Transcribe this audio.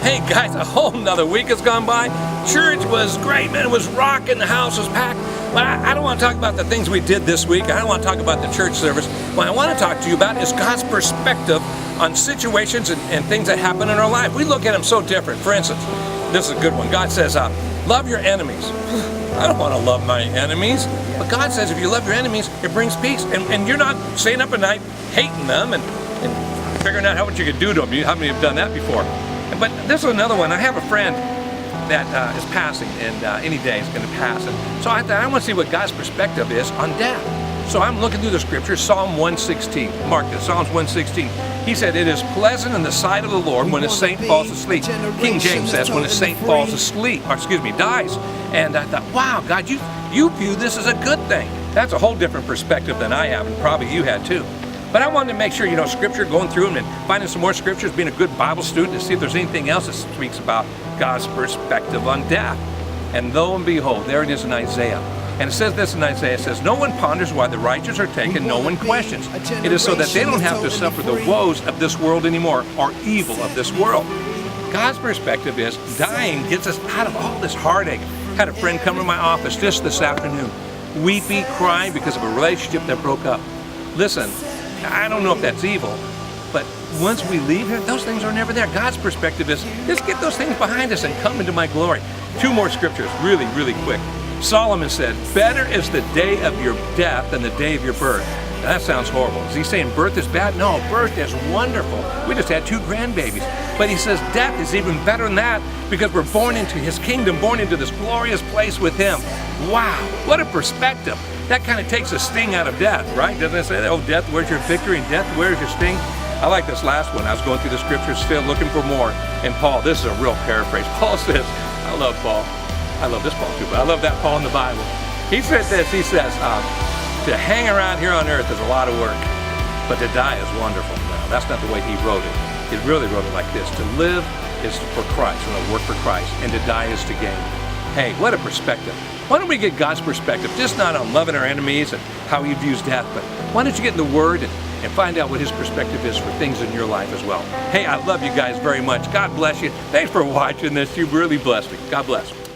Hey guys, a whole nother week has gone by. Church was great, man. It was rocking. The house was packed. But I don't want to talk about the things we did this week. I don't want to talk about the church service. What I want to talk to you about is God's perspective on situations and things that happen in our life. We look at them so different. For instance, this is a good one. God says, love your enemies. I don't want to love my enemies. But God says if you love your enemies, it brings peace. And you're not staying up at night hating them and figuring out what you could do to them. How many have done that before? But this is another one. I have a friend that is passing, and any day is going to pass. And so I thought, I want to see what God's perspective is on death. So I'm looking through the scriptures, Psalm 116. Mark this, Psalms 116. He said, it is pleasant in the sight of the Lord when a saint falls asleep. King James says, when a saint falls asleep, or dies. And I thought, wow, God, you view this as a good thing. That's a whole different perspective than I have, and probably you had too. But I wanted to make sure, scripture, going through them and finding some more scriptures, being a good Bible student to see if there's anything else that speaks about God's perspective on death. And lo and behold, there it is in Isaiah. And it says this in Isaiah, it says, no one ponders why the righteous are taken, no one questions. It is so that they don't have to suffer the woes of this world anymore, or evil of this world. God's perspective is dying gets us out of all this heartache. I had a friend come to my office just this afternoon, weepy, crying because of a relationship that broke up. Listen, I don't know if that's evil, but once we leave here, those things are never there. God's perspective is, let's get those things behind us and come into my glory. Two more scriptures, really, really quick. Solomon said, better is the day of your death than the day of your birth. Now, that sounds horrible. Is he saying birth is bad? No, birth is wonderful. We just had 2 grandbabies. But he says death is even better than that because we're born into his kingdom, born into this glorious place with him. Wow, what a perspective. That kind of takes the sting out of death, right? Doesn't it say that? Oh, death, where's your victory? And death, where's your sting? I like this last one. I was going through the scriptures still looking for more. And Paul, this is a real paraphrase. Paul says, I love Paul. I love this Paul too, but I love that Paul in the Bible. He said this, he says, to hang around here on earth is a lot of work, but to die is wonderful. No, that's not the way he wrote it. He really wrote it like this. To live is for Christ, work for Christ, and to die is to gain. Hey, what a perspective. Why don't we get God's perspective, just not on loving our enemies and how he views death, but why don't you get in the Word and find out what his perspective is for things in your life as well. Hey, I love you guys very much. God bless you. Thanks for watching this. You've really blessed me. God bless.